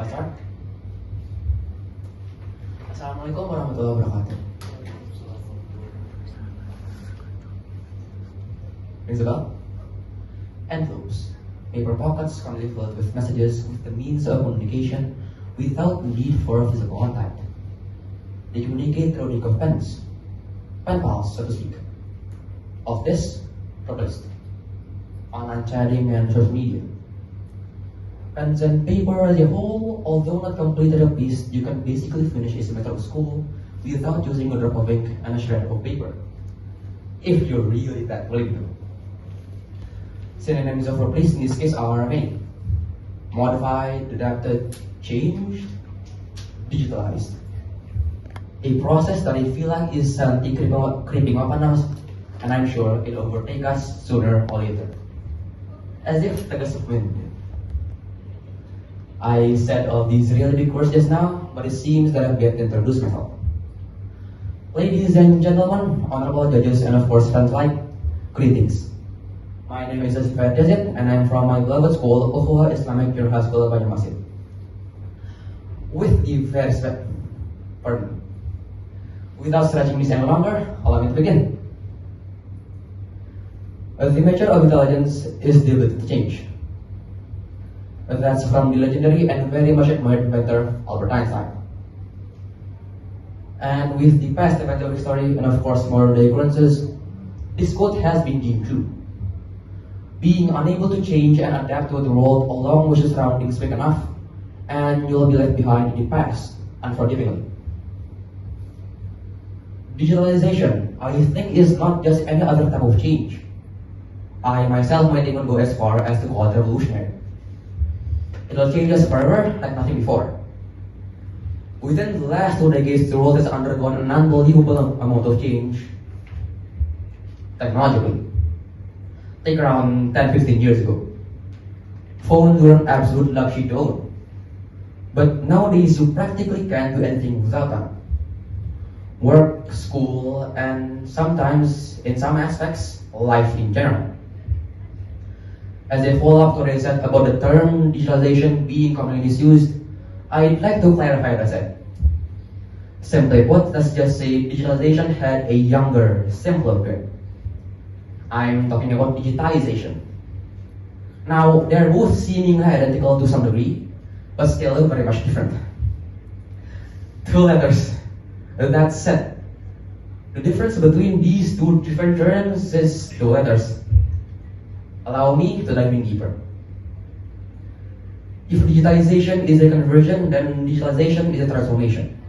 Shall I start? Assalamualaikum warahmatullahi wabarakatuh. Rings a bell? Envelopes, paper pockets commonly filled with messages with the means of communication without need for physical contact. They communicate through the ink of pens, pen pals, so to speak. Of this, replaced online chatting and social media. Pens and paper as a whole, although not completed a piece, you can basically finish a semester of school without using a drop of ink and a shred of paper. If you're really that willing to. Synonyms of replace in this case are many. Modified, adapted, changed, digitalized. A process that I feel like is suddenly creeping up on us, and I'm sure it'll overtake us sooner or later. As if the gust of wind. I said all these really big words just now, but it seems that I've yet to introduce myself. Ladies and gentlemen, honorable judges, and of course friends alike, greetings. My name is Asifat Yazid, and I'm from my beloved school, Ukhuwah Islamic Junior High School, Banyumasin. With the fair respect, without stretching this any longer, allow me to begin. The measure of intelligence is the ability to change. That's from the legendary and very much admired inventor Albert Einstein. And with the past event of history and of course modern day occurrences, this quote has been deemed true. Being unable to change and adapt to the world along with your surroundings quick enough, and you'll be left behind in the past, unforgivingly. Digitalization, I think, is not just any other type of change. I myself might even go as far as to call it revolutionary. It'll change us forever like nothing before. Within the last 2 decades, the world has undergone an unbelievable amount of change technologically. Take around 10-15 years ago. Phones were an absolute luxury to own. But nowadays, you practically can't do anything without them. Work, school, and sometimes, in some aspects, life in general. As a follow-up to what I said about the term digitalization being commonly misused, I'd like to clarify what I said. Simply put, let's just say digitalization had a younger, simpler period. I'm talking about digitization. Now, they're both seemingly identical to some degree, but still very much different. 2 letters. That said, the difference between these two different terms is 2 letters. Allow me to dive in deeper. If digitization is a conversion, then digitalization is a transformation.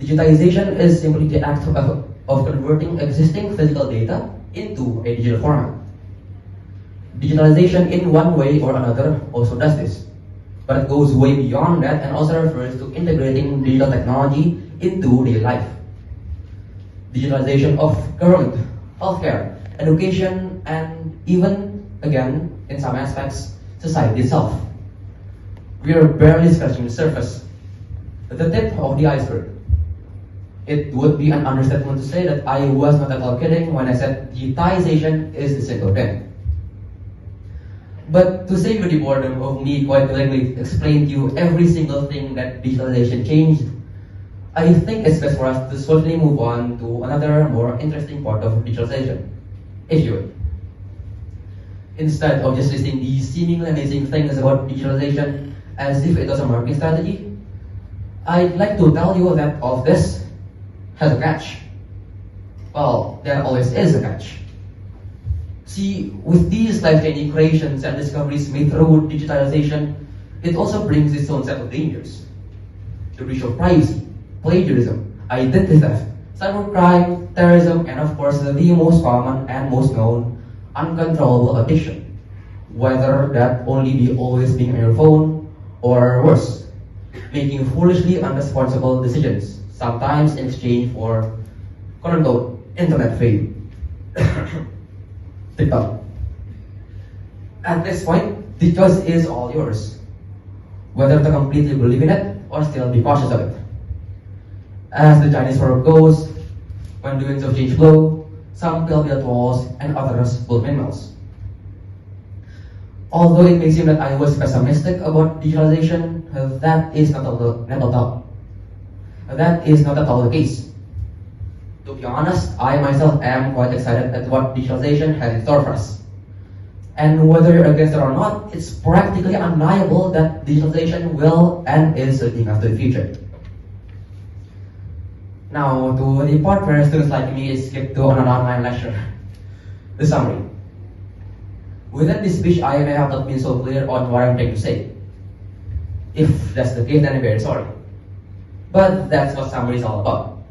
Digitization is simply the act of converting existing physical data into a digital format. Digitalization in one way or another also does this, but it goes way beyond that and also refers to integrating digital technology into daily life. Digitalization of government, healthcare, education, and even, again, in some aspects, society itself. We are barely scratching the surface, the tip of the iceberg. It would be an understatement to say that I was not at all kidding when I said digitization is the single thing. But to save you the boredom of me quite willingly explain to you every single thing that digitalization changed, I think it's best for us to swiftly move on to another more interesting part of digitalization, if you would. Instead of just listing these seemingly amazing things about digitalization as if it was a marketing strategy, I'd like to tell you that all of this has a catch. Well, there always is a catch. See, with these life-changing creations and discoveries made through digitalization, it also brings its own set of dangers. The breach of privacy, plagiarism, identity theft, cybercrime, terrorism, and of course the most common and most known, uncontrollable addiction. Whether that only be always being on your phone, or worse, making foolishly unresponsible decisions, sometimes in exchange for quote-unquote internet fame. TikTok. At this point, the choice is all yours. Whether to completely believe in it or still be cautious of it. As the Chinese proverb goes, when the winds of change blow, some will build walls and others build windmills. Although it may seem that I was pessimistic about digitalization, that is not at all the case. To be honest, I myself am quite excited at what digitalization has in store for us. And whether you're against it or not, it's practically undeniable that digitalization will and is leading us to the future. Now, to the part where students like me skip to an online lecture. The summary. Within this speech, I may have not been so clear on what I'm trying to say. If that's the case, then I'm very sorry. But that's what summary is all about.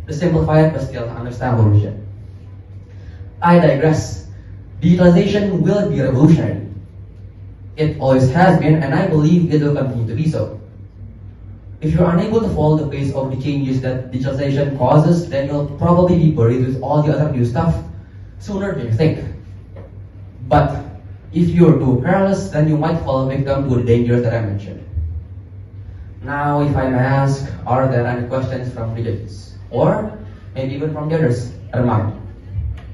The simplified but still understandable version. I digress. Digitalization will be revolutionary. It always has been, and I believe it will continue to be so. If you're unable to follow the pace of the changes that digitalization causes, then you'll probably be buried with all the other new stuff sooner than you think. But if you're too careless, then you might fall victim to the dangers that I mentioned. Now, if I may ask, are there any questions from the judges? Or maybe even from the others? I don't mind.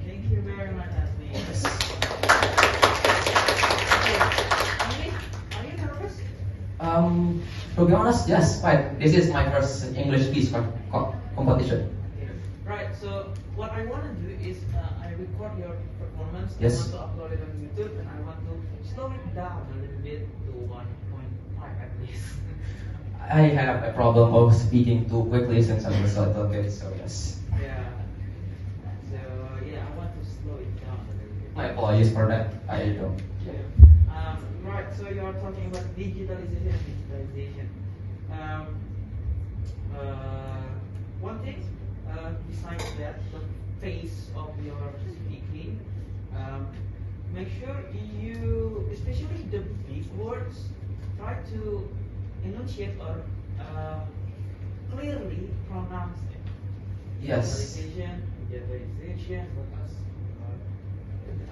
Thank you very much, Ashley. Yes. Are you nervous? To be honest, yes, fine. This is my first English speech competition. Right, so what I want to do is I record your performance. Yes. I want to upload it on YouTube and I want to slow it down a little bit to 1.5 at least. I have a problem of speaking too quickly since I was a little kid, so yes. Yeah. So yeah, I want to slow it down a little bit. My apologies for that. I don't. Right, so you are talking about digitalization. One thing, besides that, the pace of your speaking, make sure you, especially the big words, try to enunciate or clearly pronounce it. Yes. Digitalization, what else?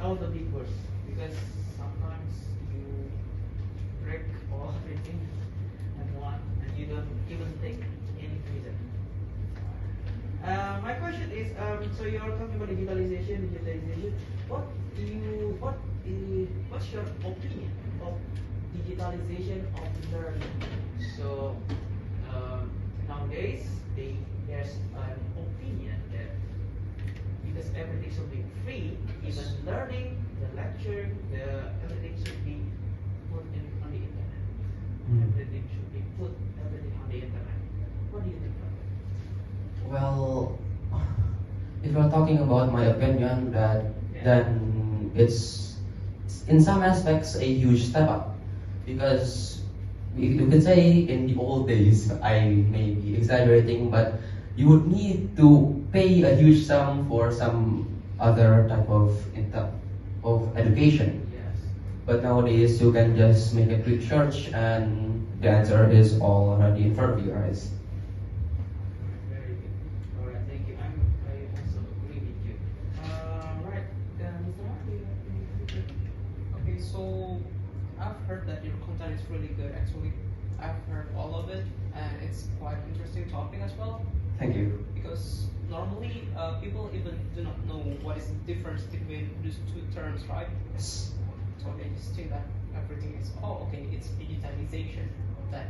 All the big words, because sometimes you break all everything at one and you don't even take any reason. My question is, so you are talking about digitalization. What's your opinion of digitalization of learning? So nowadays, there's an opinion that because everything should be free, even learning, the lecture, everything should be put on the internet. Everything should be put everything on the internet. What do you think about that? Well, if you're talking about my opinion, then it's in some aspects a huge step up, because you could say in the old days, I may be exaggerating, but you would need to pay a huge sum for some other type of education. Yes. But nowadays you can just make a quick search and the answer is already in front of your eyes. Very good. All right, thank you. I also agree with you. Right, Mr. Mark, do you have anything? Okay, so I've heard that your content is really good actually. I've heard all of it and it's quite interesting topic as well, Thank you. because normally people even do not know what is the difference between these two terms, right? Yes. So they just think that everything is, oh okay, it's digitalization, that.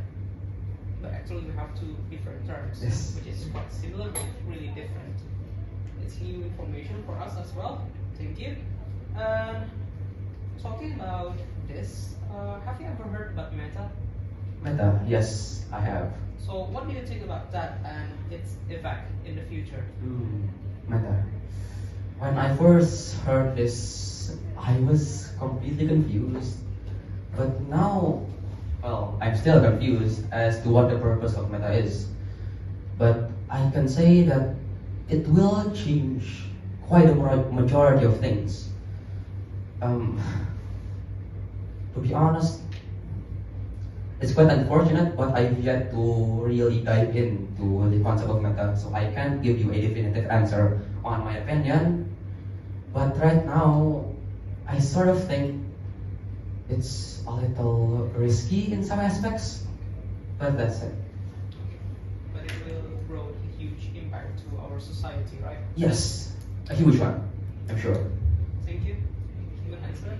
But actually we have two different terms, Yes. which is quite similar but really different. It's new information for us as well. Thank you. And talking about this, have you ever heard about Meta? Meta, yes, I have. So what do you think about that and its effect in the future? Meta. When I first heard this, I was completely confused. But now, well, I'm still confused as to what the purpose of Meta is. But I can say that it will change quite a majority of things. To be honest, it's quite unfortunate, but I've yet to really dive into the concept of Meta, so I can't give you a definitive answer on my opinion. But right now, I sort of think it's a little risky in some aspects, but that's it. But it will grow a huge impact to our society, right? Yes, a huge one, I'm sure. Thank you. Good answer.